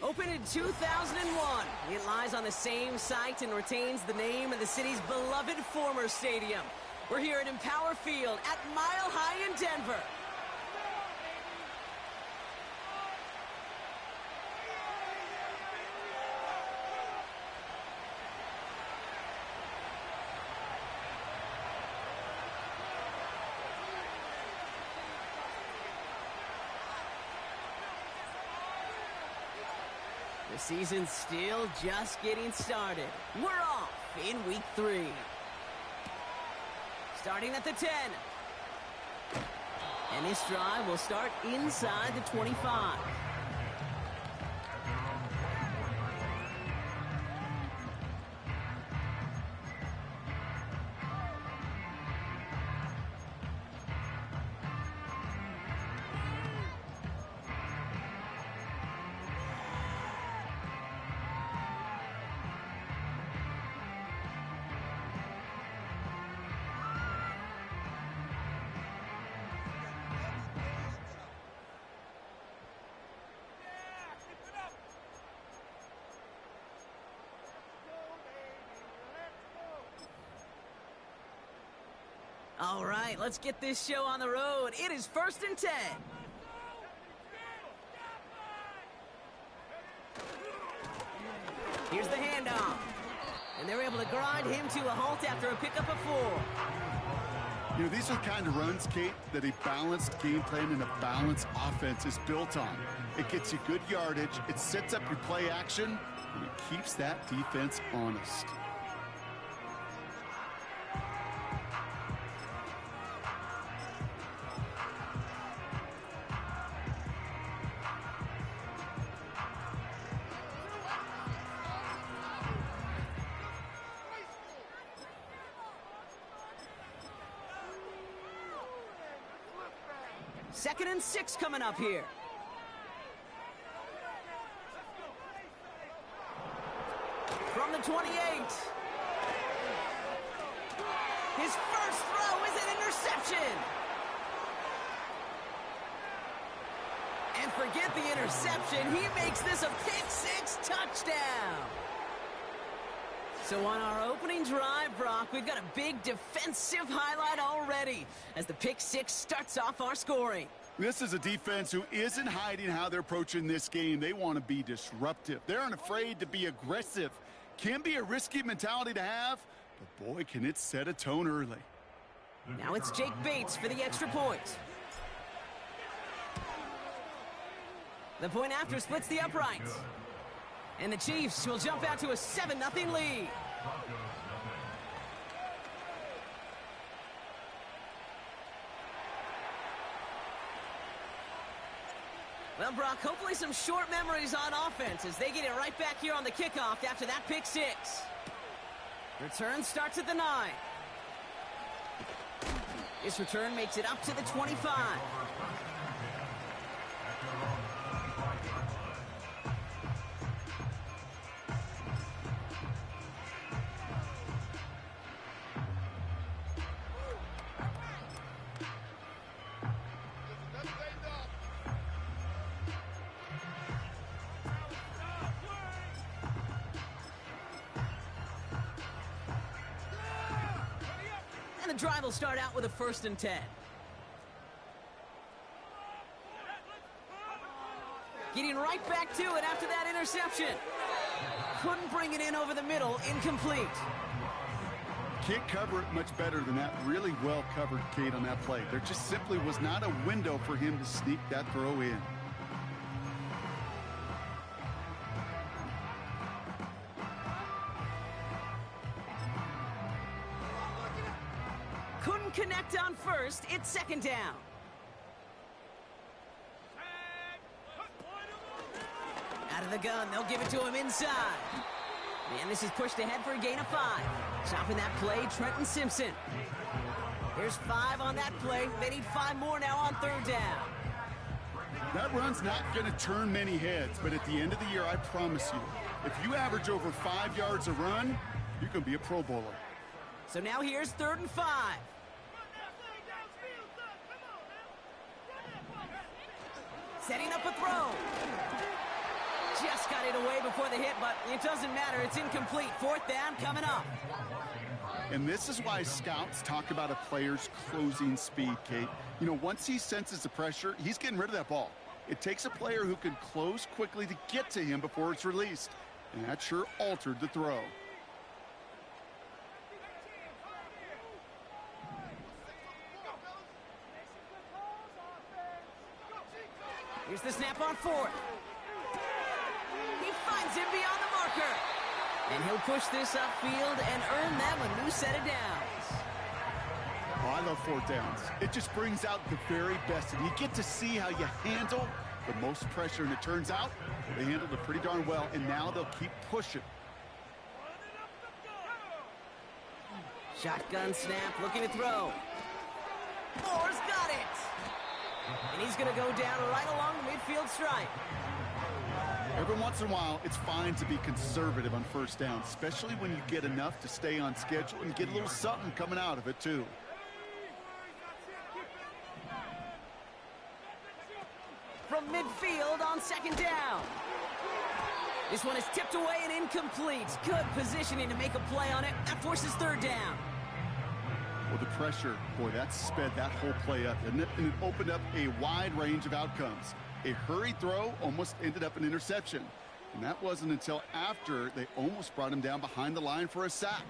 Opened in 2001, it lies on the same site and retains the name of the city's beloved former stadium. We're here at Empower Field at Mile High in Denver. The season's still just getting started. We're off in week 3. Starting at the 10. And this drive will start inside the 25. All right, let's get this show on the road. It is 1st and 10. Here's the handoff. And they're able to grind him to a halt after a pickup of 4. You know, these are the kind of runs, Kate, that a balanced game plan and a balanced offense is built on. It gets you good yardage, it sets up your play action, and it keeps that defense honest. Second and 6 coming up here. From the 28. His first throw is an interception. And forget the interception. He makes this a pick-6 touchdown. So on our opening drive, Brock, we've got a big defensive highlight already as the pick-6 starts off our scoring. This is a defense who isn't hiding how they're approaching this game. They want to be disruptive. They're unafraid to be aggressive. Can be a risky mentality to have, but boy, can it set a tone early. Now it's Jake Bates for the extra point. The point after splits the uprights. And the Chiefs will jump out to a 7-0 lead. Well, Brock, hopefully some short memories on offense as they get it right back here on the kickoff after that pick-6. Return starts at the 9. This return makes it up to the 25. The drive will start out with a 1st and 10. Getting right back to it after that interception. Couldn't bring it in over the middle, incomplete. Can't cover it much better than that. Really well covered, Kate, on that play. There just simply was not a window for him to sneak that throw in. Couldn't connect on 1st. It's 2nd down. Out of the gun, they'll give it to him inside. And this is pushed ahead for a gain of 5. Stopping that play, Trenton Simpson. Here's 5 on that play. They need 5 more now on 3rd down. That run's not going to turn many heads, but at the end of the year, I promise you, if you average over 5 yards a run, you're going to be a Pro Bowler. So now here's 3rd and 5. Setting up a throw. Just got it away before the hit, but it doesn't matter. It's incomplete. Fourth down coming up. And this is why scouts talk about a player's closing speed, Kate. You know, once he senses the pressure, he's getting rid of that ball. It takes a player who can close quickly to get to him before it's released. And that sure altered the throw. Here's the snap on fourth. He finds him beyond the marker. And he'll push this upfield and earn them a new set of downs. Oh, I love fourth downs. It just brings out the very best. And you get to see how you handle the most pressure. And it turns out they handled it pretty darn well. And now they'll keep pushing. Shotgun snap, looking to throw. Moore's got it. And he's going to go down right along the midfield stripe. Every once in a while, it's fine to be conservative on first down, especially when you get enough to stay on schedule and get a little something coming out of it, too. From midfield on second down. This one is tipped away and incomplete. Good positioning to make a play on it. That forces third down. Well, the pressure, boy, that sped that whole play up, didn't it? And it opened up a wide range of outcomes. A hurried throw almost ended up an interception. And that wasn't until after they almost brought him down behind the line for a sack.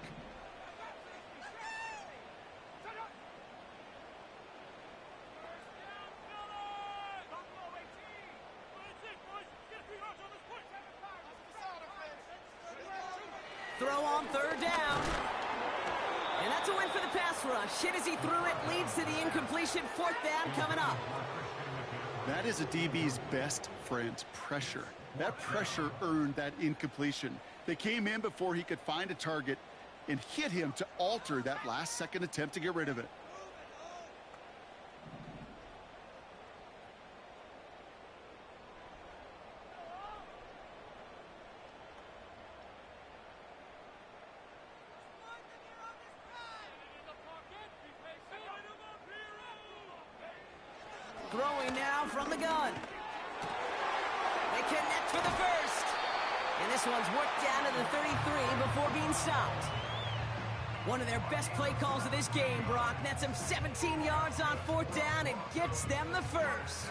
Throw on third down. And that's a win for the pass rush. Hit as he threw it, leads to the incompletion. Fourth down coming up. That is a DB's best friend, pressure. That pressure earned that incompletion. They came in before he could find a target and hit him to alter that last-second attempt to get rid of it. Throwing now from the gun. They connect for the first. And this one's worked down to the 33 before being stopped. One of their best play calls of this game, Brock. Nets them 17 yards on fourth down and gets them the first.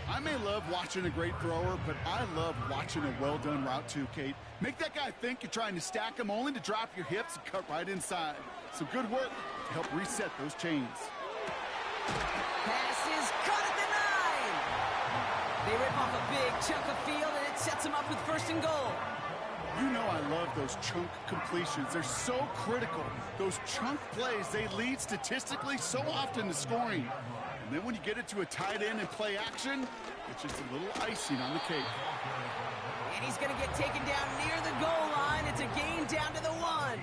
I may love watching a great thrower, but I love watching a well-done route too, Kate. Make that guy think you're trying to stack him only to drop your hips and cut right inside. So good work to help reset those chains. Pass is caught at the 9. They rip off a big chunk of field, and it sets them up with first and goal. You know I love those chunk completions. They're so critical. Those chunk plays, they lead statistically so often to scoring. And then when you get it to a tight end and play action, it's just a little icing on the cake. And he's going to get taken down near the goal line. It's a gain down to the 1.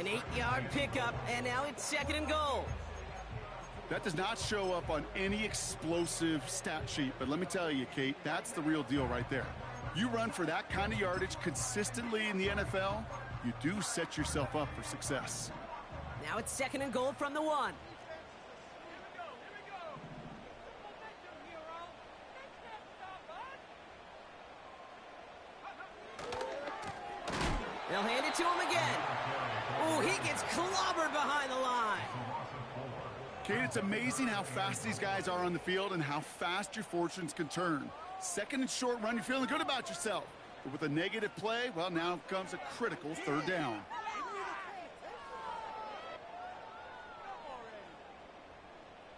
An 8-yard pickup, and now it's second and goal. That does not show up on any explosive stat sheet, but let me tell you, Kate, that's the real deal right there. You run for that kind of yardage consistently in the NFL, you do set yourself up for success. Now it's second and goal from the 1. They'll hand it to him again. Oh, he gets clobbered behind the line. Kate, it's amazing how fast these guys are on the field and how fast your fortunes can turn. Second and short run, you're feeling good about yourself. But with a negative play, well, now comes a critical third down.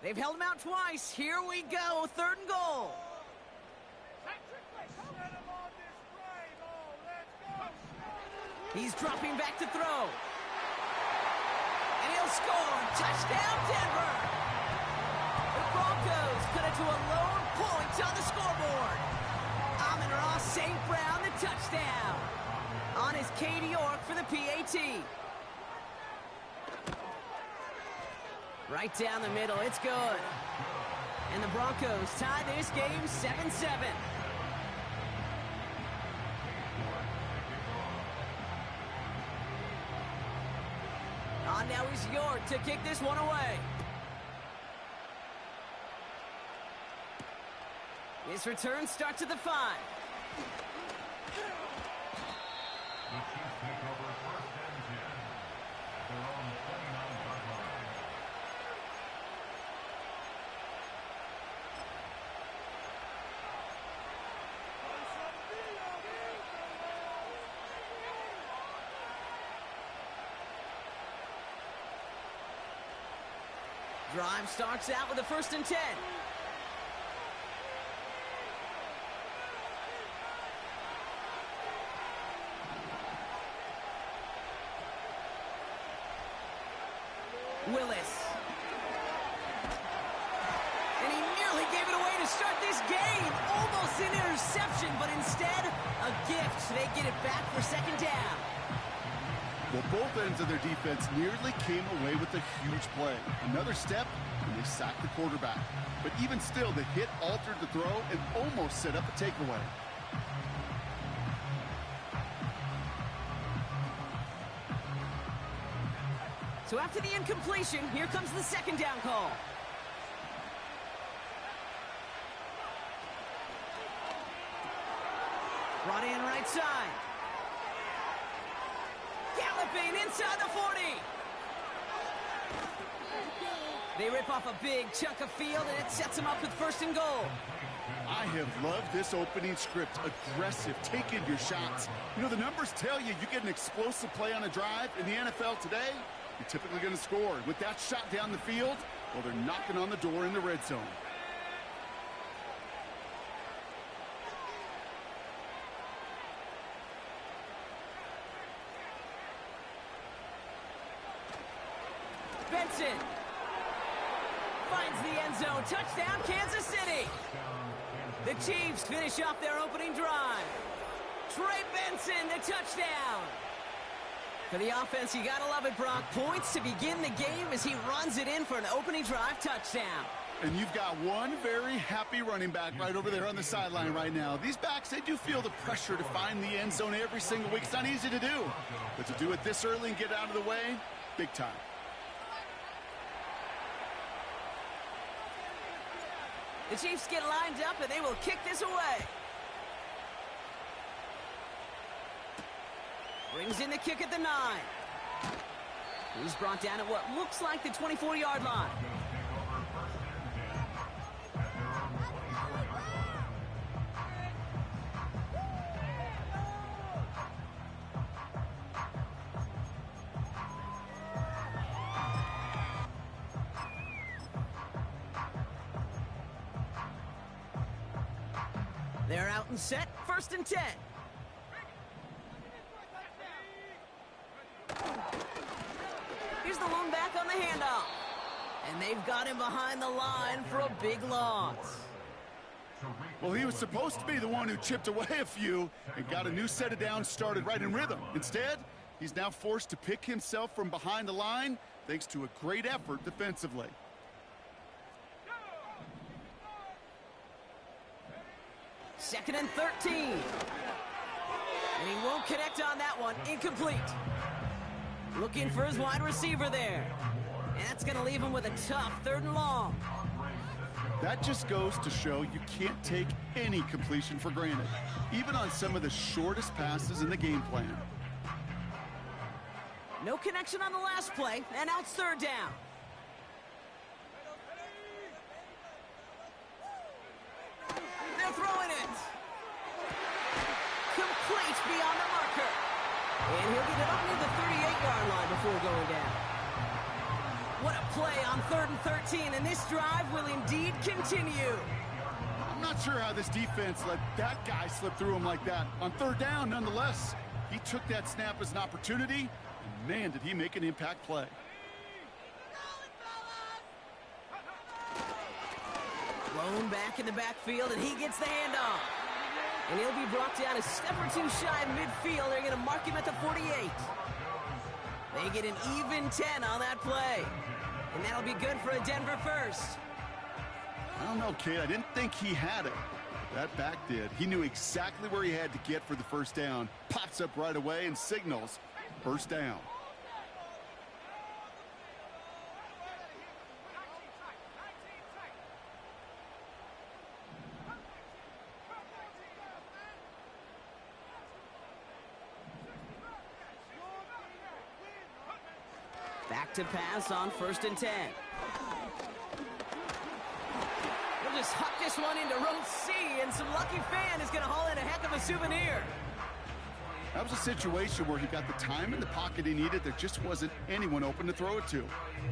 They've held him out twice. Here we go, third and goal. He's dropping back to throw. And he'll score. Touchdown, Denver. The Broncos cut it to a lone point on the scoreboard. Amon-Ra St. Brown, the touchdown. On his Katie York for the PAT. Right down the middle. It's good. And the Broncos tie this game 7-7. On now is York to kick this one away. His return starts at the 5. Drive starts out with a 1st and 10. Willis. And he nearly gave it away to start this game. Almost an interception, but instead, a gift. They get it back for 2nd down. Well, both ends of their defense nearly came away with a huge play. Another step, and they sacked the quarterback. But even still, the hit altered the throw and almost set up a takeaway. So after the incompletion, here comes the 2nd down call. Brought in right side. Galloping inside the 40. They rip off a big chunk of field, and it sets them up with 1st and goal. I have loved this opening script. Aggressive, taking your shots. You know, the numbers tell you you get an explosive play on a drive in the NFL today, you're typically going to score. With that shot down the field, well, they're knocking on the door in the red zone. Benson finds the end zone. Touchdown, Kansas City. The Chiefs finish off their opening drive. Trey Benson, the touchdown. For the offense, you gotta love it, Brock. Points to begin the game as he runs it in for an opening drive touchdown. And you've got one very happy running back right over there on the sideline right now. These backs, they do feel the pressure to find the end zone every single week. It's not easy to do. But to do it this early and get out of the way, big time. The Chiefs get lined up, and they will kick this away. Brings in the kick at the 9. He's brought down at what looks like the 24-yard line. They're out and set, 1st and 10. Here's the lone back on the handoff. And they've got him behind the line for a big loss. Well, he was supposed to be the one who chipped away a few and got a new set of downs started right in rhythm. Instead, he's now forced to pick himself from behind the line thanks to a great effort defensively. Second and 13. And he won't connect on that one. Incomplete. Looking for his wide receiver there. And that's going to leave him with a tough 3rd and long. That just goes to show you can't take any completion for granted, even on some of the shortest passes in the game plan. No connection on the last play, and now it's 3rd down. They're throwing it. Complete beyond the marker. And he'll get it up near the 38-yard line before going down. What a play on 3rd and 13, and this drive will indeed continue. I'm not sure how this defense let that guy slip through him like that. On 3rd down, nonetheless, he took that snap as an opportunity, and man, did he make an impact play. Blown back in the backfield, and he gets the handoff. And he'll be brought down a step or two shy of midfield. They're going to mark him at the 48. They get an even 10 on that play. And that'll be good for a Denver first. I don't know, kid. I didn't think he had it. That back did. He knew exactly where he had to get for the 1st down. Pops up right away and signals 1st down. Back to pass on 1st and 10. We'll just huck this one into row C, and some lucky fan is going to haul in a heck of a souvenir. That was a situation where he got the time in the pocket he needed. There just wasn't anyone open to throw it to.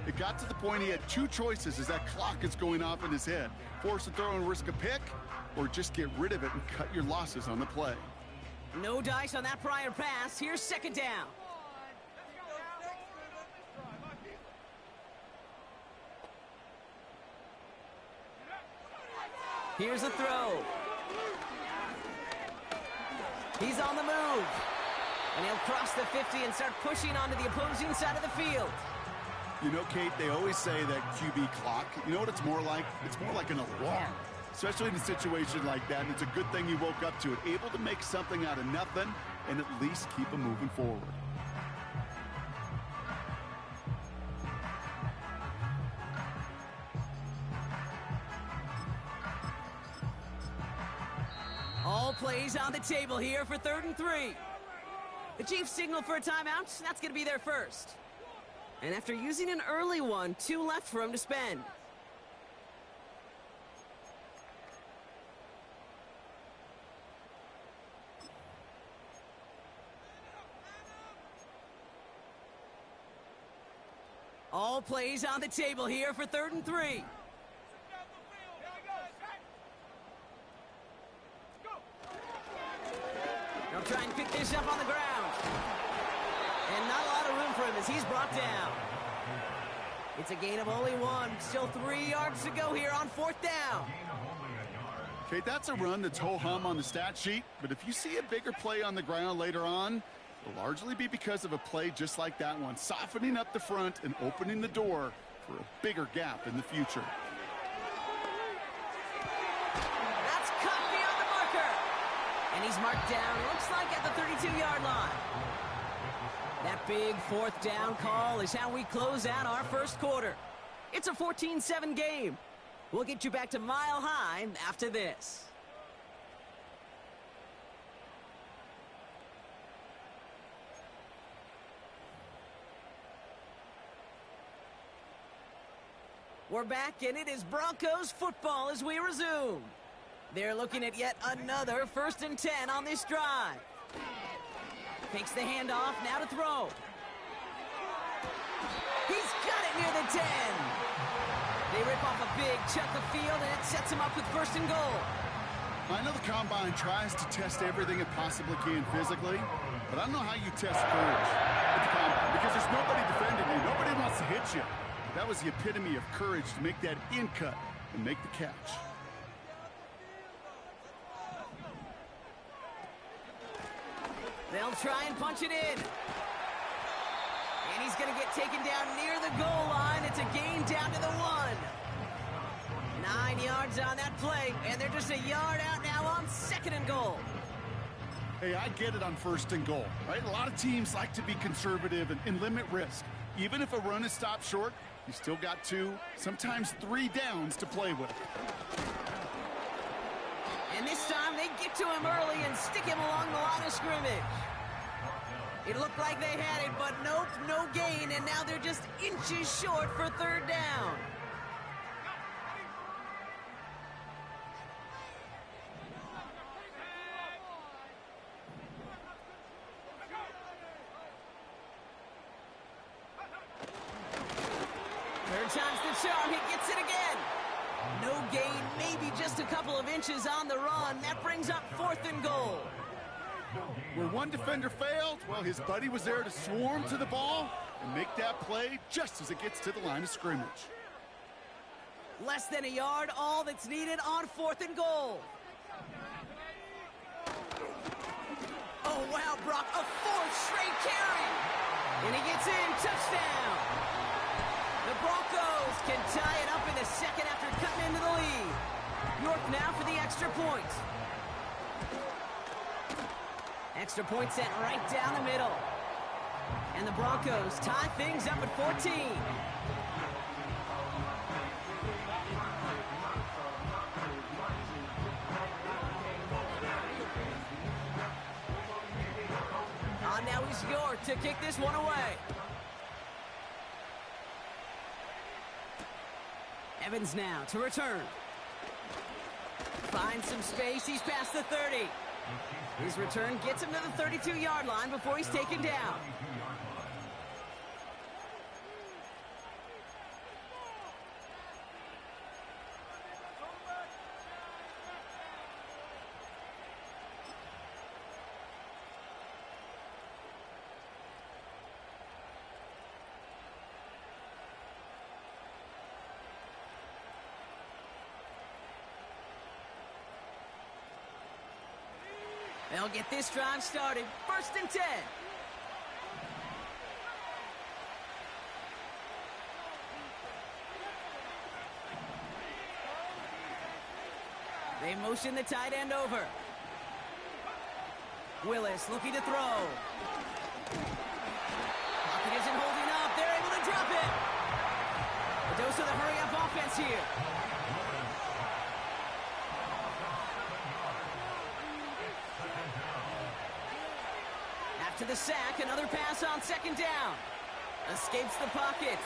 It got to the point he had 2 choices as that clock is going off in his head. Force a throw and risk a pick, or just get rid of it and cut your losses on the play. No dice on that prior pass. Here's 2nd down. Here's a throw. He's on the move. And he'll cross the 50 and start pushing onto the opposing side of the field. You know, Kate, they always say that QB clock, you know what it's more like? It's more like an alarm. Especially in a situation like that, it's a good thing you woke up to it. Able to make something out of nothing and at least keep them moving forward. All plays on the table here for 3rd and 3. The Chiefs signal for a timeout. That's going to be their first. And after using an early one, 2 left for him to spend. All plays on the table here for 3rd and 3. They'll try and pick this up on the ground. And not a lot of room for him as he's brought down. It's a gain of only 1. Still 3 yards to go here on 4th down. Okay, that's a run that's ho-hum on the stat sheet, but if you see a bigger play on the ground later on, it'll largely be because of a play just like that one, softening up the front and opening the door for a bigger gap in the future. That's cut beyond the marker. And he's marked down, looks like at the 32-yard line. That big 4th down call is how we close out our first quarter. It's a 14-7 game. We'll get you back to Mile High after this. We're back, and it is Broncos football as we resume. They're looking at yet another 1st and 10 on this drive. Takes the handoff, now to throw. He's got it near the 10. They rip off a big chunk of field, and it sets him up with 1st and goal. I know the Combine tries to test everything it possibly can physically, but I don't know how you test courage at the Combine because there's nobody defending you. Nobody wants to hit you. That was the epitome of courage to make that in cut and make the catch. They'll try and punch it in. And he's going to get taken down near the goal line. It's a gain down to the 1. 9 yards on that play, and they're just a yard out now on 2nd and goal. Hey, I get it on 1st and goal, right? A lot of teams like to be conservative and limit risk. Even if a run is stopped short, you still got 2, sometimes 3 downs to play with. And this time they get to him early and stick him along the line of scrimmage. It looked like they had it, but nope, no gain, and now they're just inches short for 3rd down. Third time's the charm, he gets it again. No gain, maybe just a couple of inches on the run. That brings up 4th and goal. Where one defender failed, well, his buddy was there to swarm to the ball and make that play just as it gets to the line of scrimmage. Less than a yard, all that's needed on 4th and goal. Oh, wow, Brock, a 4th straight carry. And he gets in, touchdown. The Broncos can tie it up in the 2nd after cutting into the lead. York now for the extra point. Extra point set right down the middle. And the Broncos tie things up at 14. On now is York to kick this one away. Evans now to return. Finds some space. He's past the 30. His return gets him to the 32-yard line before he's taken down. They'll get this drive started. 1st and 10. They motion the tight end over. Willis looking to throw. Pocket isn't holding up. They're able to drop it. A dose of the hurry-up offense here. To the sack, another pass on 2nd down. Escapes the pocket.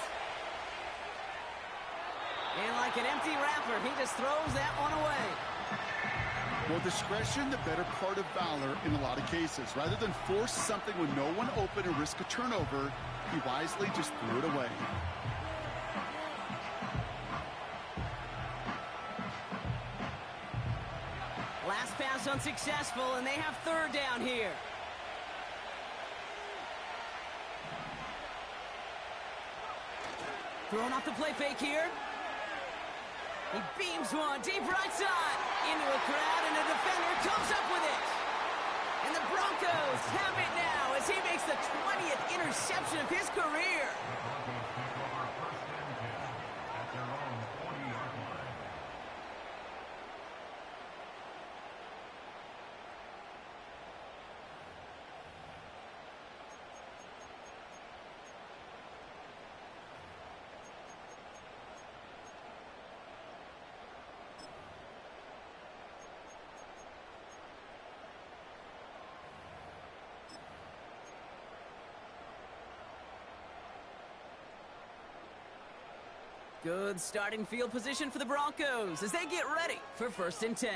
And like an empty wrapper, he just throws that one away. Well, discretion, the better part of valor in a lot of cases. Rather than force something with no one open and risk a turnover, he wisely just threw it away. Last pass unsuccessful, and they have 3rd down here. Throwing off the play fake here. He beams one deep right side. Into a crowd, and a defender comes up with it. And the Broncos have it now as he makes the 20th interception of his career. Good starting field position for the Broncos as they get ready for 1st and 10.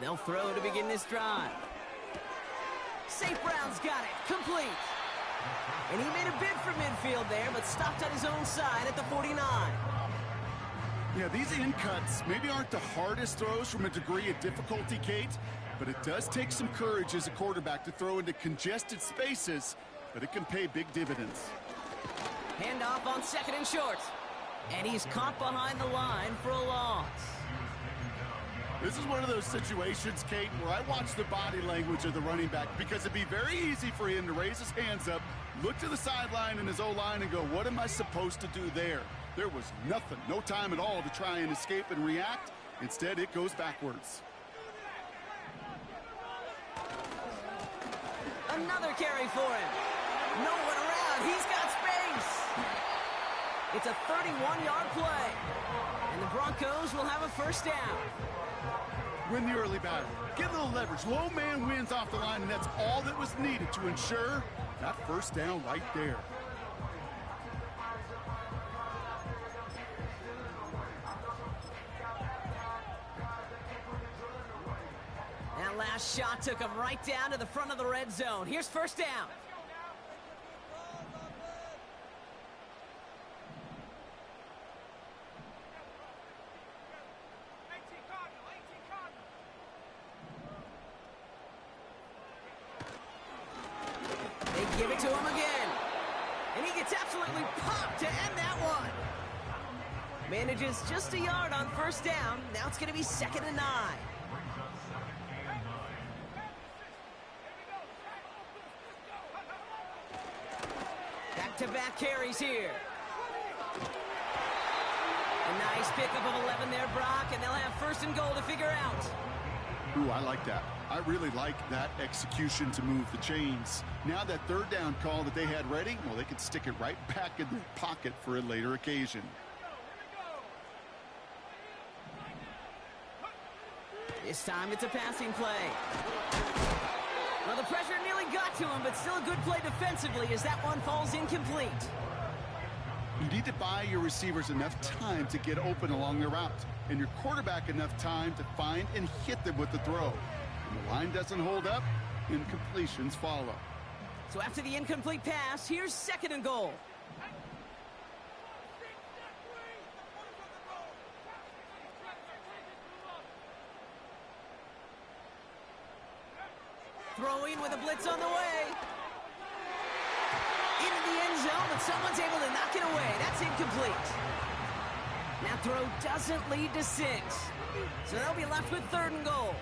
They'll throw to begin this drive. St. Brown's got it. Complete. And he made a bid for midfield there, but stopped on his own side at the 49. Yeah, these in-cuts maybe aren't the hardest throws from a degree of difficulty, Kate, but it does take some courage as a quarterback to throw into congested spaces, but it can pay big dividends. Handoff on 2nd and short. And he's caught behind the line for a loss. This is one of those situations, Kate, where I watch the body language of the running back because it'd be very easy for him to raise his hands up, look to the sideline in his O-line and go, what am I supposed to do there? There was nothing, no time at all to try and escape and react. Instead, it goes backwards. Another carry for him. No one around. He's got space. It's a 31-yard play. And the Broncos will have a 1st down. Win the early battle. Get a little leverage. Low man wins off the line, and that's all that was needed to ensure that 1st down right there. That last shot took him right down to the front of the red zone. Here's 1st down. They give it to him again. And he gets absolutely popped to end that one. Manages just a yard on 1st down. Now it's going to be 2nd and 9. Back-to-back carries here. A nice pickup of 11 there, Brock, and they'll have 1st and goal to figure out. Ooh, I like that. I really like that execution to move the chains. Now that 3rd down call that they had ready, well, they can stick it right back in their pocket for a later occasion. This time it's a passing play. Well, the pressure nearly got to him, but still a good play defensively as that one falls incomplete. You need to buy your receivers enough time to get open along their route, and your quarterback enough time to find and hit them with the throw. When the line doesn't hold up, incompletions follow. So after the incomplete pass, here's 2nd and goal. Throwing with a blitz on the way. Into the end zone, but someone's able to knock it away. That's incomplete. That throw doesn't lead to 6. So they'll be left with 3rd and goal.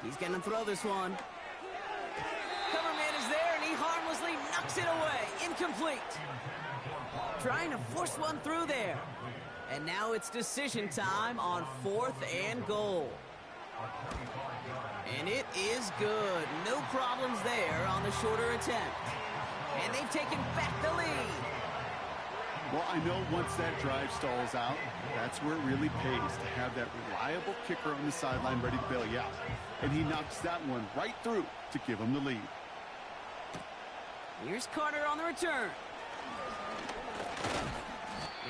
He's going to throw this one. Cover man is there, and he harmlessly knocks it away. Incomplete. Trying to force one through there. And now it's decision time on 4th and goal. And it is good. No problems there on the shorter attempt. And they've taken back the lead. Well, I know once that drive stalls out, that's where it really pays to have that reliable kicker on the sideline ready to bail you out. And he knocks that one right through to give him the lead. Here's Carter on the return.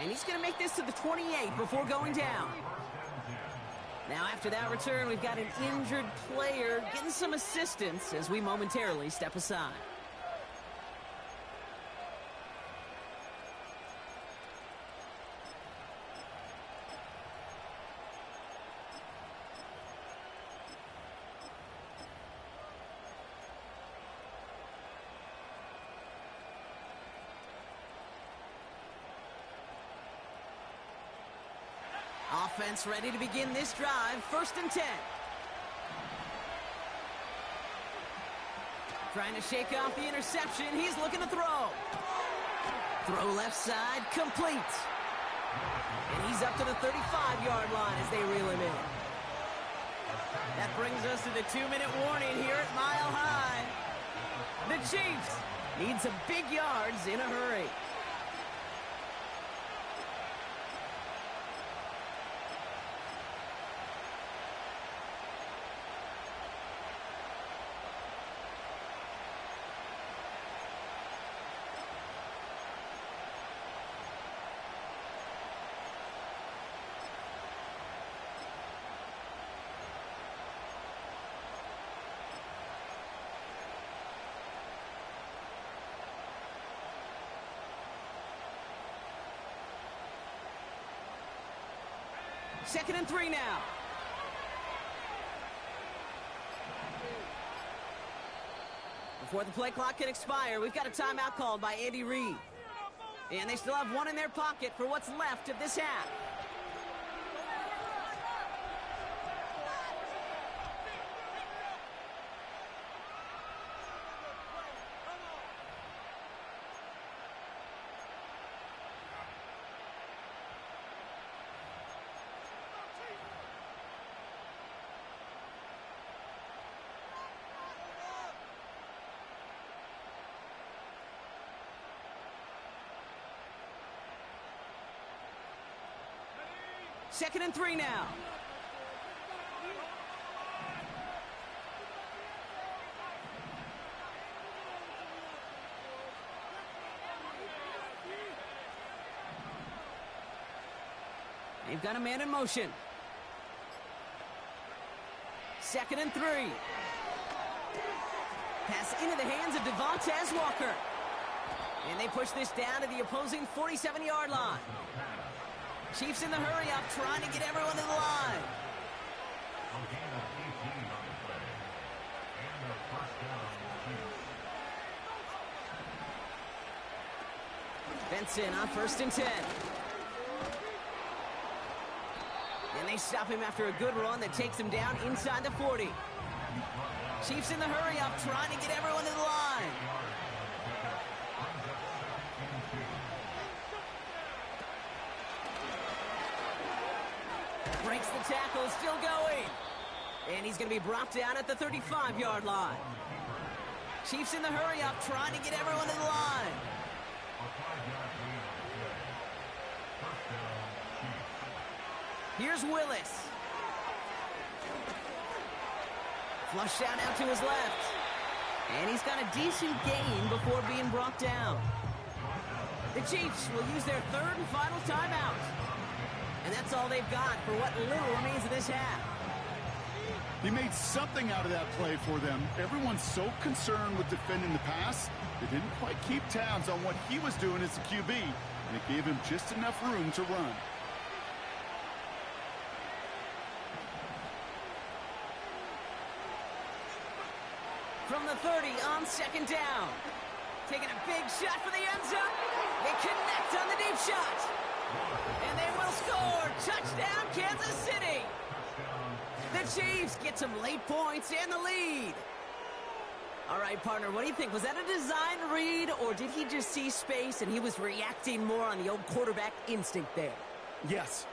And he's going to make this to the 28 before going down. Now after that return, we've got an injured player getting some assistance as we momentarily step aside. Offense ready to begin this drive. 1st and 10. Trying to shake off the interception. He's looking to throw. Throw left side, complete. And he's up to the 35-yard line as they reel him in. That brings us to the 2-minute warning here at Mile High. The Chiefs need some big yards in a hurry. Second and 3 now. Before the play clock can expire, we've got a timeout called by Andy Reid. And they still have one in their pocket for what's left of this half. Second and 3 now. They've got a man in motion. Second and 3. Pass into the hands of Devontae Walker. And they push this down to the opposing 47-yard line. Chiefs in the hurry-up, trying to get everyone to the line. Benson on 1st and 10. And they stop him after a good run that takes him down inside the 40. Chiefs in the hurry-up, trying to get everyone to the line. Breaks the tackle, still going. And he's going to be brought down at the 35-yard line. Chiefs in the hurry-up, trying to get everyone to the line. Here's Willis. Flushed out to his left. And he's got a decent gain before being brought down. The Chiefs will use their third and final timeout. And that's all they've got for what little remains of this half. He made something out of that play for them. Everyone's so concerned with defending the pass, they didn't quite keep tabs on what he was doing as a QB, and it gave him just enough room to run. From the 30 on second down. Taking a big shot for the end zone. They connect on the deep shot. And they will score. Touchdown, Kansas City. The Chiefs get some late points and the lead. All right, partner, what do you think? Was that a design read, or did he just see space and he was reacting more on the old quarterback instinct there? Yes.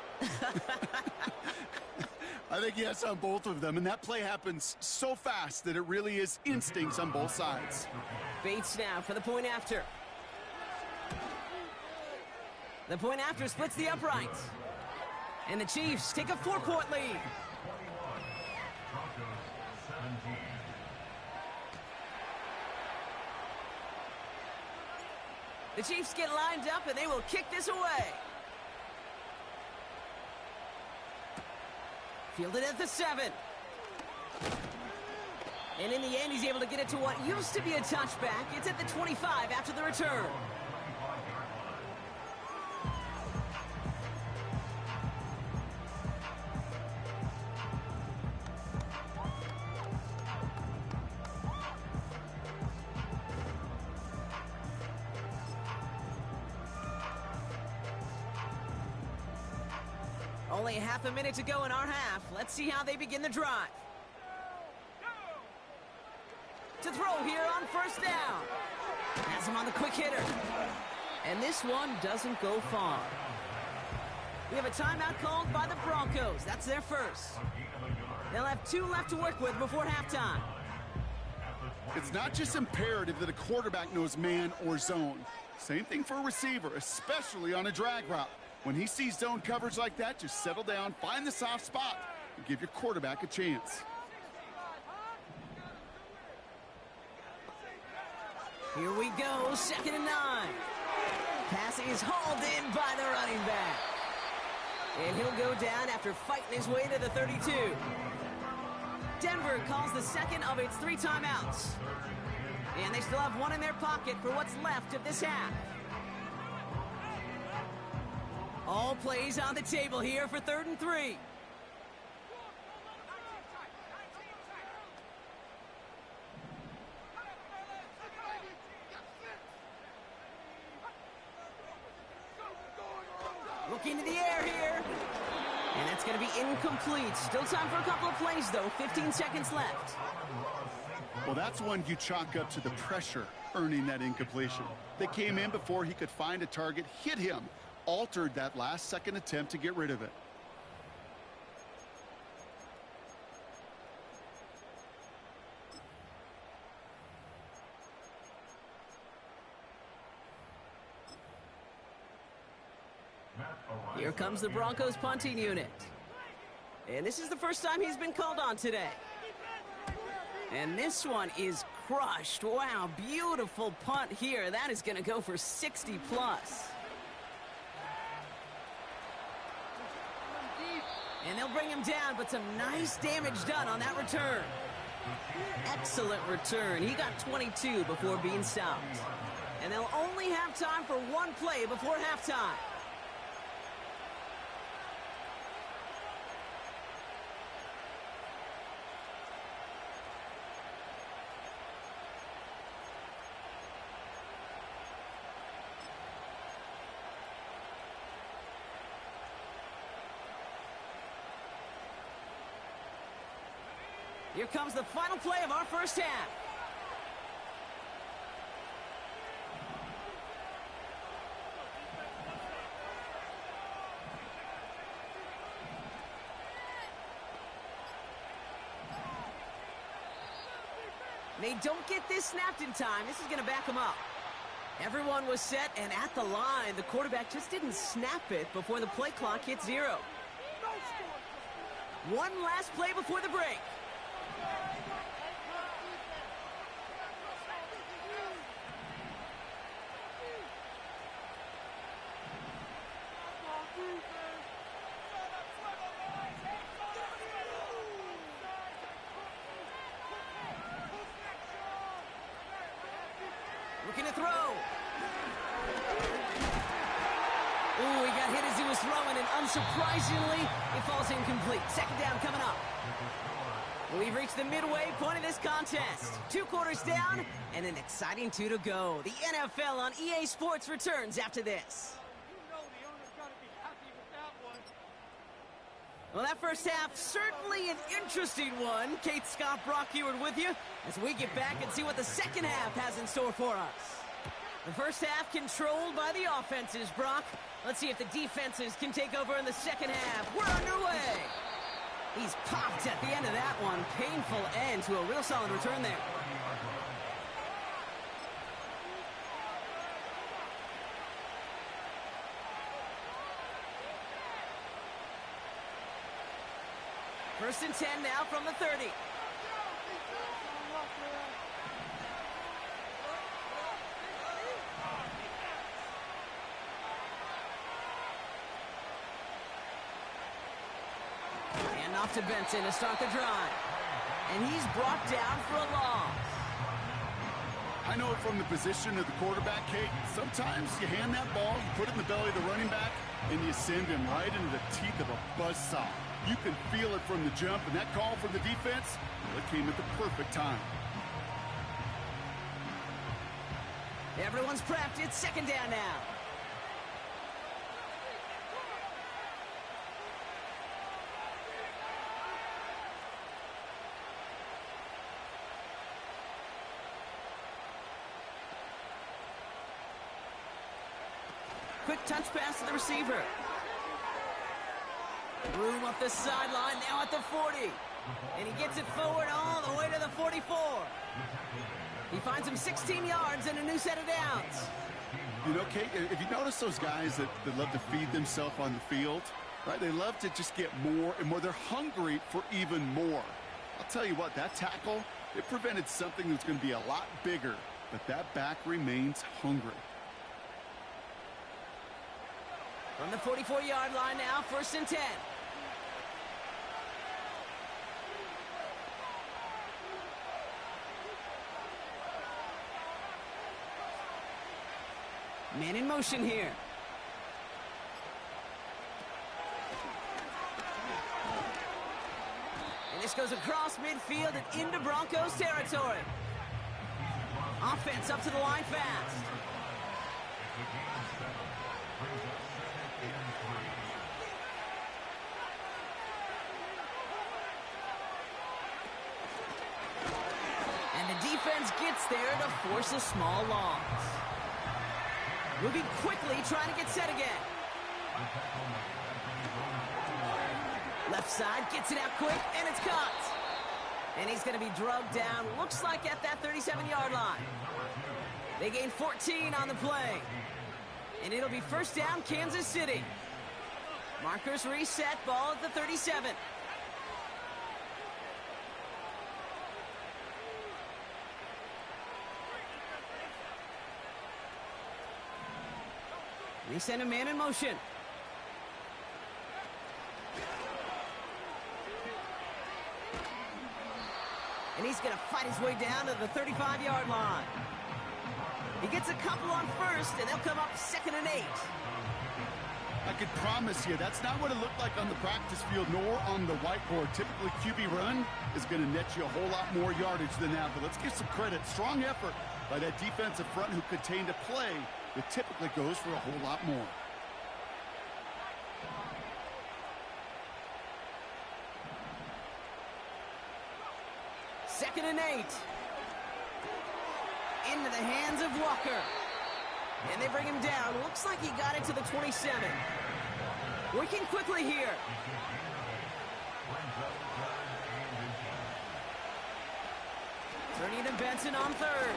I think yes on both of them, and that play happens so fast that it really is instincts on both sides. Bates now for the point after. The point after splits the uprights. And the Chiefs take a 4-point lead. The Chiefs get lined up and they will kick this away. Fielded at the 7. And in the end, he's able to get it to what used to be a touchback. It's at the 25 after the return. Only half a minute to go in our half. Let's see how they begin the drive. To throw here on first down. Has him on the quick hitter. And this one doesn't go far. We have a timeout called by the Broncos. That's their first. They'll have 2 left to work with before halftime. It's not just imperative that a quarterback knows man or zone. Same thing for a receiver, especially on a drag route. When he sees zone coverage like that, just settle down, find the soft spot, and give your quarterback a chance. Here we go, 2nd and 9. Pass is hauled in by the running back. And he'll go down after fighting his way to the 32. Denver calls the second of its 3 timeouts. And they still have 1 in their pocket for what's left of this half. All plays on the table here for 3rd and 3. Looking to the air here. And that's going to be incomplete. Still time for a couple of plays, though. 15 seconds left. Well, that's one you chalk up to the pressure earning that incompletion. They came in before he could find a target, hit him, altered that last-second attempt to get rid of it. Here comes the Broncos punting unit. And this is the first time he's been called on today. And this one is crushed. Wow, beautiful punt here. That is going to go for 60 plus. And they'll bring him down, but some nice damage done on that return. Excellent return. He got 22 before being stopped. And they'll only have time for 1 play before halftime. Here comes the final play of our first half. They don't get this snapped in time. This is going to back them up. Everyone was set and at the line. The quarterback just didn't snap it before the play clock hit 0. One last play before the break. Looking to throw. Ooh, he got hit as he was throwing, and unsurprisingly, it falls incomplete. Second down coming up. We've reached the midway point of this contest. 2 quarters down, and an exciting 2 to go. The NFL on EA Sports returns after this. Well, that first half, certainly an interesting one. Kate Scott, Brock Eward with you as we get back and see what the second half has in store for us. The first half controlled by the offenses, Brock. Let's see if the defenses can take over in the second half. We're underway. He's popped at the end of that one. Painful end to a real solid return there. First and 10 now from the 30. And off to Benson to start the drive. And he's brought down for a loss. I know it from the position of the quarterback, Kate. Sometimes you hand that ball, you put it in the belly of the running back, and you send him right into the teeth of a buzzsaw. You can feel it from the jump, and that call from the defense, well, it came at the perfect time. Everyone's prepped. It's second down now. Quick touch pass to the receiver. Room up the sideline, now at the 40. And he gets it forward all the way to the 44. He finds him 16 yards and a new set of downs. You know, Kate, if you notice those guys that love to feed themselves on the field, right? They love to just get more and more. They're hungry for even more. I'll tell you what, that tackle, it prevented something that's going to be a lot bigger. But that back remains hungry. From the 44-yard line now, first and 10. Man in motion here. And this goes across midfield and into Broncos territory. Offense up to the line fast. And the defense gets there to force a small loss. Moving quickly, trying to get set again. Left side, gets it out quick, and it's caught. And he's going to be drugged down, looks like at that 37-yard line. They gain 14 on the play. And it'll be first down, Kansas City. Markers reset, ball at the 37. They send a man in motion. And he's going to fight his way down to the 35-yard line. He gets a couple on first, and they'll come up second and 8. I can promise you, that's not what it looked like on the practice field nor on the whiteboard. Typically, QB run is going to net you a whole lot more yardage than that. But let's give some credit. Strong effort by that defensive front who contained a play that typically goes for a whole lot more. Second and 8. Into the hands of Walker. And they bring him down. Looks like he got it to the 27. Working quickly here. Turning to Benson on third.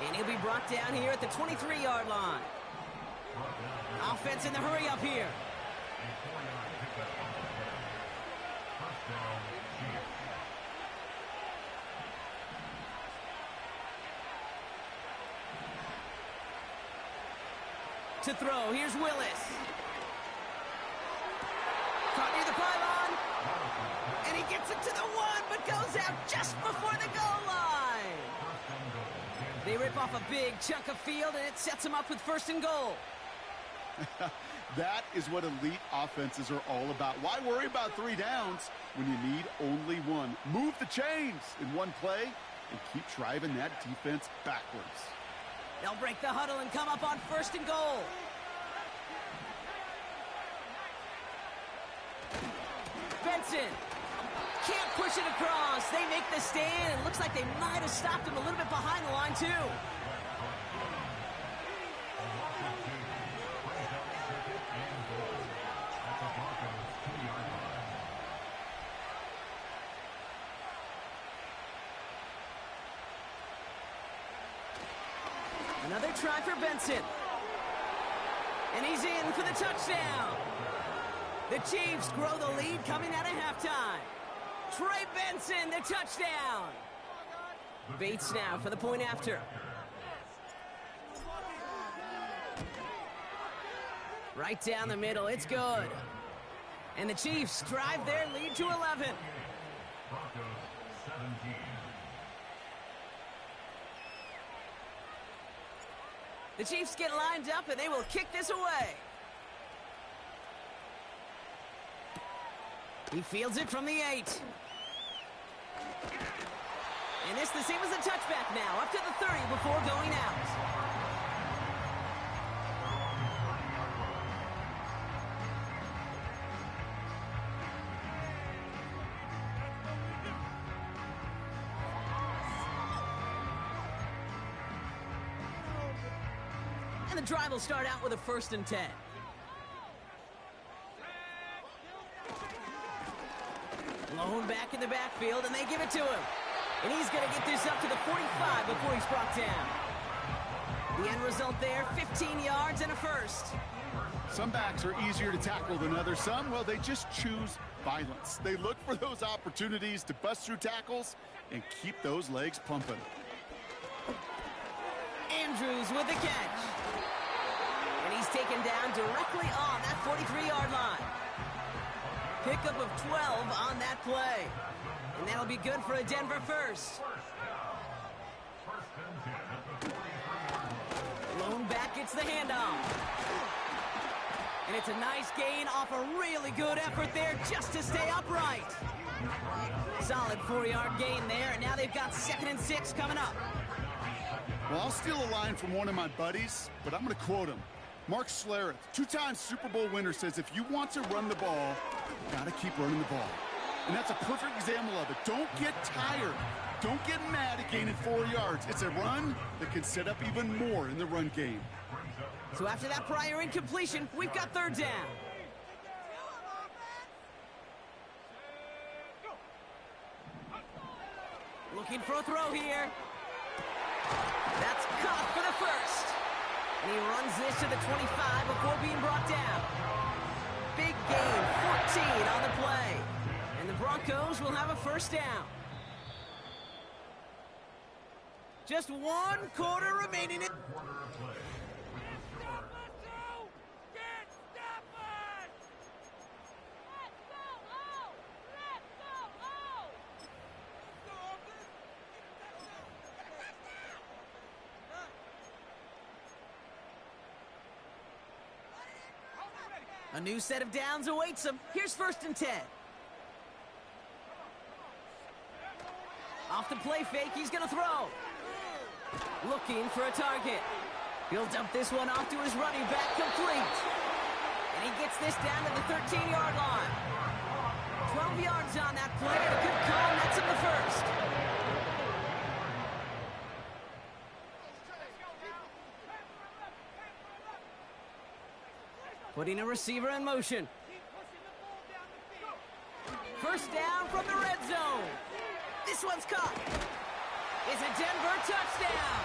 And he'll be brought down here at the 23-yard line. Offense in the hurry up here. To throw, here's Willis. Caught near the pylon. And he gets it to the one, but goes out just before the goal line. They rip off a big chunk of field, and it sets them up with 1st and goal. That is what elite offenses are all about. Why worry about 3 downs when you need only 1? Move the chains in one play and keep driving that defense backwards. They'll break the huddle and come up on 1st and goal. Benson can't push it across. They make the stand. It looks like they might have stopped him a little bit behind the line, too. Another try for Benson. And he's in for the touchdown. The Chiefs grow the lead coming out of halftime. Trey Benson, the touchdown. Bates now for the point after. Right down the middle, it's good. And the Chiefs drive their lead to 11. Broncos 17. The Chiefs get lined up and they will kick this away. He fields it from the 8. And this the same as a touchback now, up to the 30 before going out. And the drive will start out with a 1st and 10. Lone back in the backfield, and they give it to him. And he's going to get this up to the 45 before he's brought down. The end result there, 15 yards and a 1st. Some backs are easier to tackle than others. Some, well, they just choose violence. They look for those opportunities to bust through tackles and keep those legs pumping. Andrews with the catch. And he's taken down directly on that 43-yard line. Pickup of 12 on that play. And that'll be good for a Denver 1st. Lone back gets the handoff. And it's a nice gain off a really good effort there just to stay upright. Solid 4-yard gain there, and now they've got 2nd and 6 coming up. Well, I'll steal a line from one of my buddies, but I'm going to quote him. Mark Schlereth, 2-time Super Bowl winner, says if you want to run the ball, you got to keep running the ball. And that's a perfect example of it. Don't get tired. Don't get mad at gaining 4 yards. It's a run that can set up even more in the run game. So after that prior incompletion, we've got 3rd down. Looking for a throw here. That's caught for the 1st. And he runs this to the 25 before being brought down. Big gain, 14 on the play. And the Broncos will have a 1st down. Just 1 quarter remaining. A new set of downs awaits him. Here's 1st and 10. Off the play fake, he's going to throw. Looking for a target. He'll dump this one off to his running back, complete. And he gets this down to the 13-yard line. 12 yards on that play, and a good call, and that's in the 1st. Putting a receiver in motion. 1st down from the red zone. This one's caught. It's a Denver touchdown.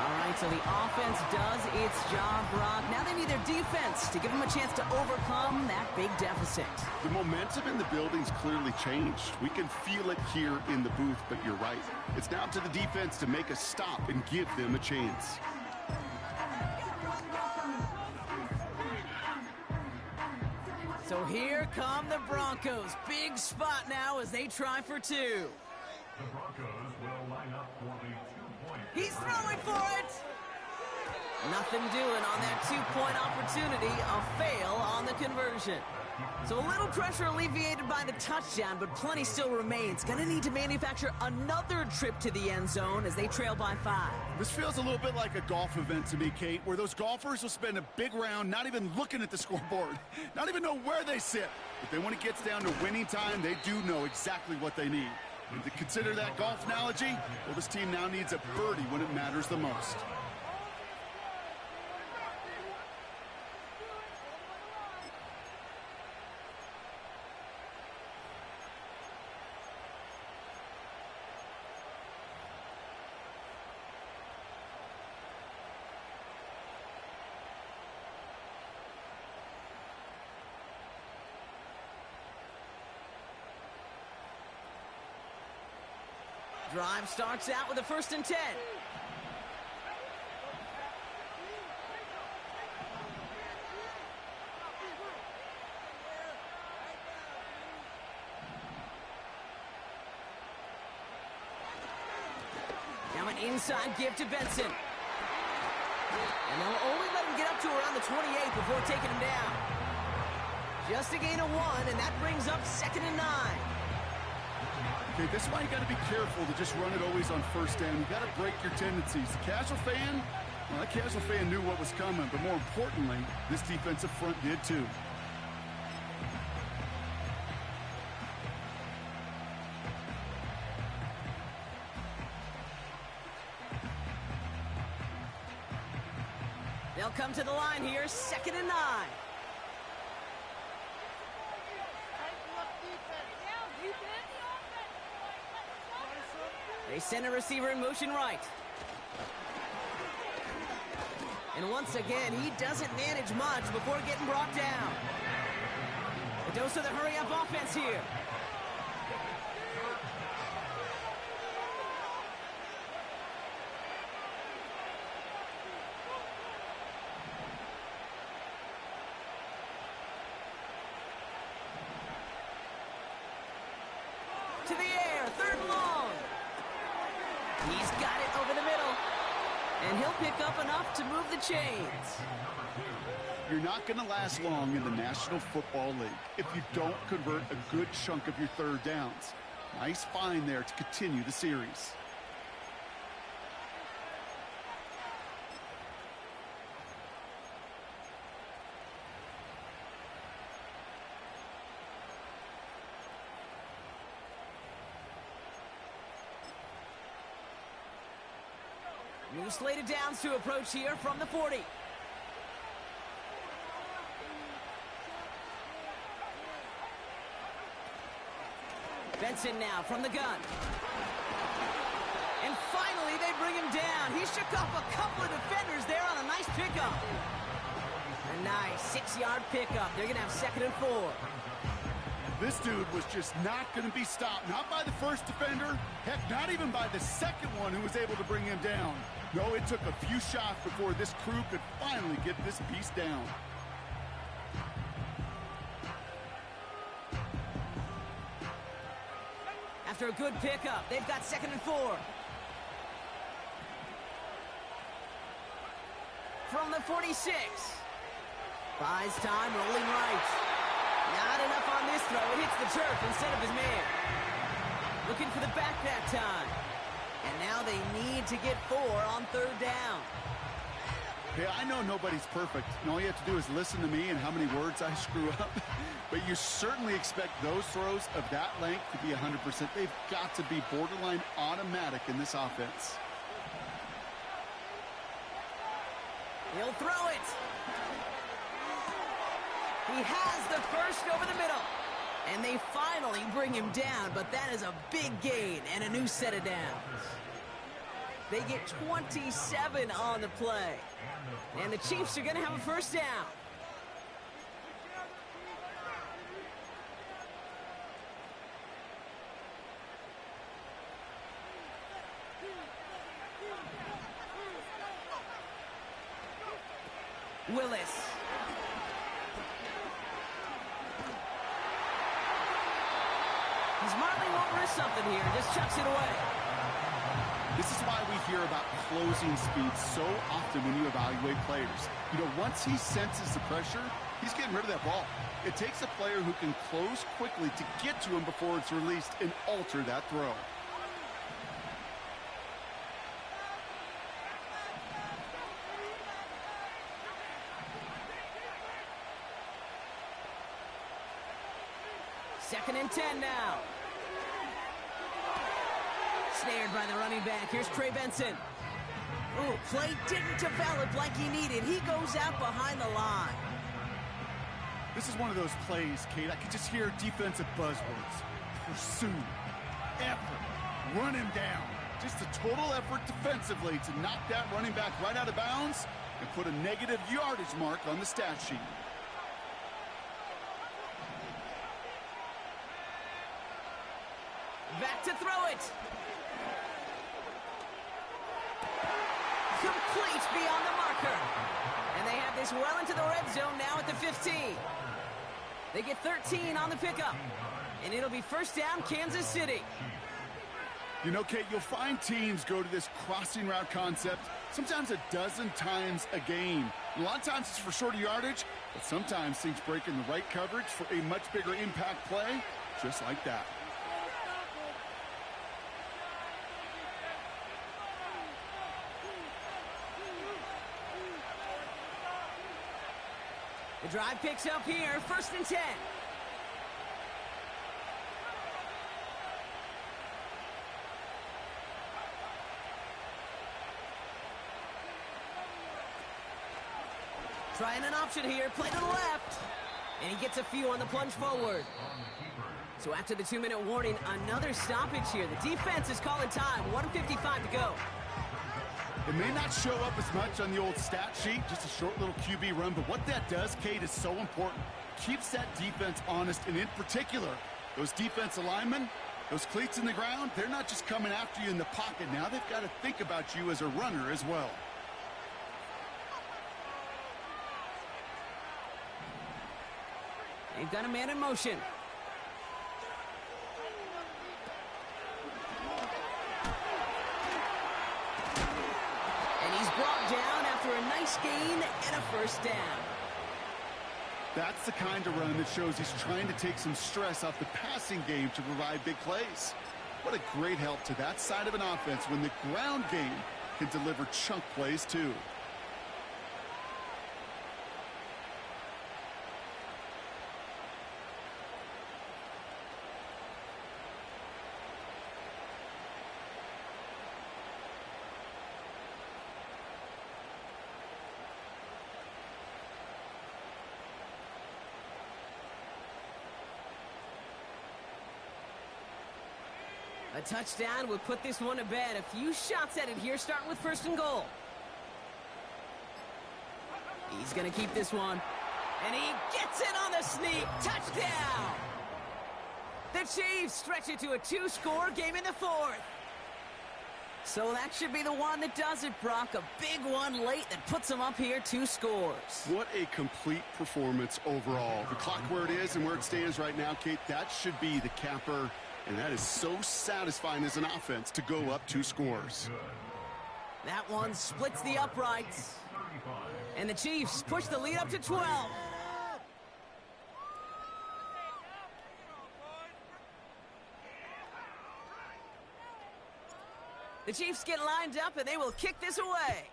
All right, so the offense does its job, Brock. Now they need their defense to give them a chance to overcome that big deficit. The momentum in the building's clearly changed. We can feel it here in the booth, but you're right. It's now to the defense to make a stop and give them a chance. So here come the Broncos. Big spot now as they try for two. The Broncos will line up for the 2-point. He's throwing for it. Nothing doing on that two-point opportunity. A fail on the conversion. So a little pressure alleviated by the touchdown, but plenty still remains. Going to need to manufacture another trip to the end zone as they trail by 5. This feels a little bit like a golf event to me, Kate, where those golfers will spend a big round not even looking at the scoreboard, not even know where they sit. But then when it gets down to winning time, they do know exactly what they need. And to consider that golf analogy, well, this team now needs a birdie when it matters the most. Drive starts out with a 1st and 10. Now an inside give to Benson. And they'll only let him get up to around the 28 before taking him down. Just a gain of 1, and that brings up 2nd and 9. Okay, this is why you got to be careful to just run it always on 1st down. You got to break your tendencies. The casual fan, well, that casual fan knew what was coming, but more importantly, this defensive front did too. They'll come to the line here, 2nd and 9. They send a receiver in motion right. And once again, he doesn't manage much before getting brought down. A dose of the hurry-up offense here. To the air, 3rd and long. He's got it over the middle. And he'll pick up enough to move the chains. You're not going to last long in the National Football League if you don't convert a good chunk of your 3rd downs. Nice find there to continue the series. New slate of downs to approach here from the 40. Benson now from the gun. And finally they bring him down. He shook off a couple of defenders there on a nice pickup. A nice 6-yard pickup. They're going to have 2nd and 4. This dude was just not going to be stopped. Not by the first defender. Heck, not even by the second one who was able to bring him down. No, it took a few shots before this crew could finally get this beast down. After a good pickup, they've got 2nd and 4. From the 46. Buys time, rolling right. Not enough on this throw. It hits the turf instead of his man. Looking for the back that time. And now they need to get 4 on 3rd down. Hey, I know nobody's perfect, and all you have to do is listen to me and how many words I screw up. But you certainly expect those throws of that length to be 100%. They've got to be borderline automatic in this offense. He'll throw it. He has the first over the middle. And they finally bring him down, but that is a big gain and a new set of downs. They get 27 on the play. And the Chiefs are going to have a first down. Willis. He smartly won't risk something here. Just chucks it away. This is why we hear about closing speed so often when you evaluate players. You know, once he senses the pressure, he's getting rid of that ball. It takes a player who can close quickly to get to him before it's released and alter that throw. Second and 10 now. Snared by the running back. Here's Trey Benson. Ooh, play didn't develop like he needed. He goes out behind the line. This is one of those plays, Kate. I could just hear defensive buzzwords. Pursue, effort, run him down. Just a total effort defensively to knock that running back right out of bounds and put a negative yardage mark on the stat sheet. Back to throw it. Complete beyond the marker. And they have this well into the red zone now at the 15. They get 13 on the pickup. And it'll be first down, Kansas City. You know, Kate, you'll find teams go to this crossing route concept sometimes a dozen times a game. A lot of times it's for shorter yardage, but sometimes things break in the right coverage for a much bigger impact play, just like that. The drive picks up here, first and 10. Trying an option here, play to the left. And he gets a few on the plunge forward. So after the 2-minute warning, another stoppage here. The defense is calling time, 1:55 to go. It may not show up as much on the old stat sheet, just a short little QB run, but what that does, Kate, is so important. Keeps that defense honest, and in particular, those defensive linemen, those cleats in the ground, they're not just coming after you in the pocket. Now they've got to think about you as a runner as well. They've got a man in motion. Brought down after a nice gain and a first down. That's the kind of run that shows he's trying to take some stress off the passing game to provide big plays. What a great help to that side of an offense when the ground game can deliver chunk plays too. A touchdown would put this one to bed. A few shots at it here, starting with first and goal. He's going to keep this one. And he gets it on the sneak. Touchdown! The Chiefs stretch it to a 2-score game in the fourth. So that should be the one that does it, Brock. A big one late that puts them up here, 2 scores. What a complete performance overall. The clock where it is and where it stands right now, Kate, that should be the capper. And that is so satisfying as an offense to go up 2 scores. That one splits the uprights. And the Chiefs push the lead up to 12. The Chiefs get lined up and they will kick this away.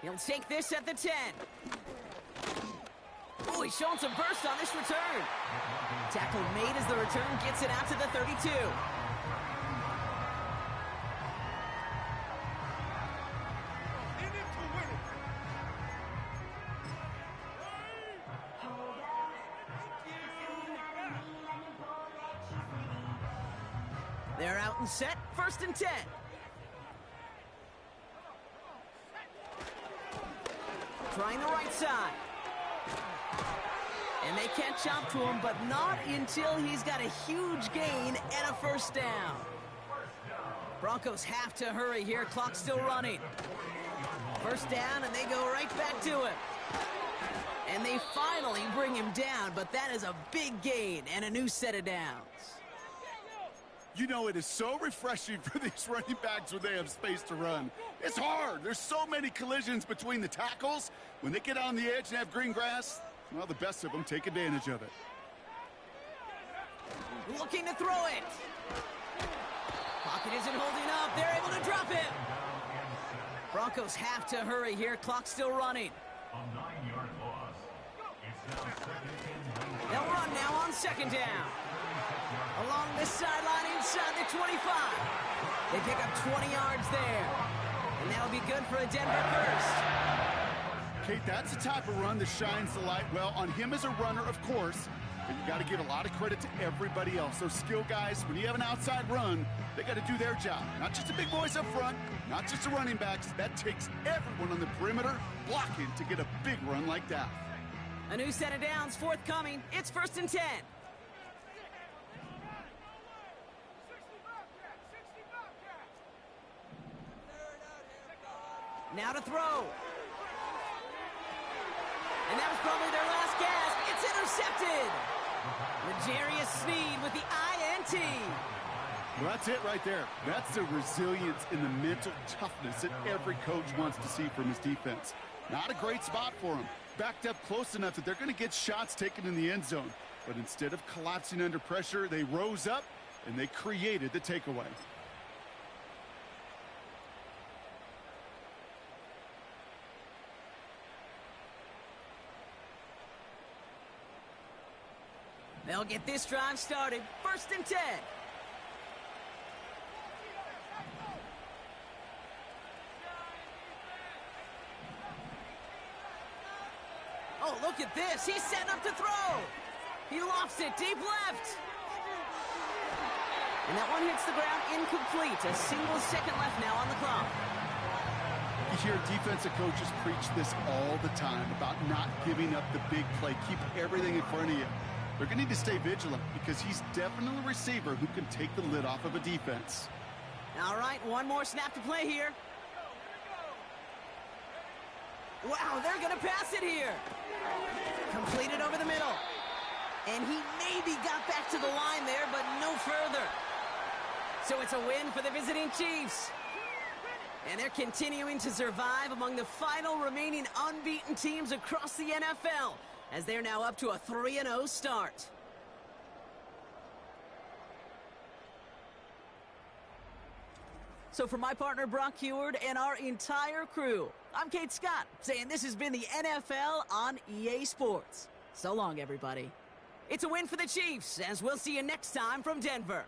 He'll take this at the 10. Oh, he's showing some burst on this return. Tackle made as the return gets it out to the 32. They're out and set, 1st and 10. Trying the right side. And they catch up to him, but not until he's got a huge gain and a 1st down. Broncos have to hurry here. Clock's still running. 1st down, and they go right back to him. And they finally bring him down, but that is a big gain and a new set of downs. You know, it is so refreshing for these running backs when they have space to run. It's hard. There's so many collisions between the tackles. When they get on the edge and have green grass, well, the best of them take advantage of it. Looking to throw it. Pocket isn't holding up. They're able to drop it. Broncos have to hurry here. Clock's still running. A 9-yard loss. It's now 2nd and 9. They'll run now on 2nd down. Along this sideline inside the 25. They pick up 20 yards there. And that'll be good for a Denver first. Kate, that's the type of run that shines the light well on him as a runner, of course. But you got to give a lot of credit to everybody else. Those skill guys, when you have an outside run, they got to do their job. Not just the big boys up front, not just the running backs. That takes everyone on the perimeter blocking to get a big run like that. A new set of downs forthcoming. It's 1st and 10. Now to throw. And that was probably their last gasp. It's intercepted. L'Jarius Sneed with the INT. Well, that's it right there. That's the resilience and the mental toughness that every coach wants to see from his defense. Not a great spot for him. Backed up close enough that they're going to get shots taken in the end zone. But instead of collapsing under pressure, they rose up and they created the takeaway. They'll get this drive started. 1st and 10. Oh, look at this. He's setting up to throw. He lofts it deep left. And that one hits the ground incomplete. A single second left now on the clock. You hear defensive coaches preach this all the time about not giving up the big play. Keep everything in front of you. They're going to need to stay vigilant because he's definitely a receiver who can take the lid off of a defense. All right, one more snap to play here. Wow, they're going to pass it here. Completed over the middle. And he maybe got back to the line there, but no further. So it's a win for the visiting Chiefs. And they're continuing to survive among the final remaining unbeaten teams across the NFL, as they're now up to a 3-0 start. So for my partner Brock Heward and our entire crew, I'm Kate Scott, saying this has been the NFL on EA Sports. So long, everybody. It's a win for the Chiefs, as we'll see you next time from Denver.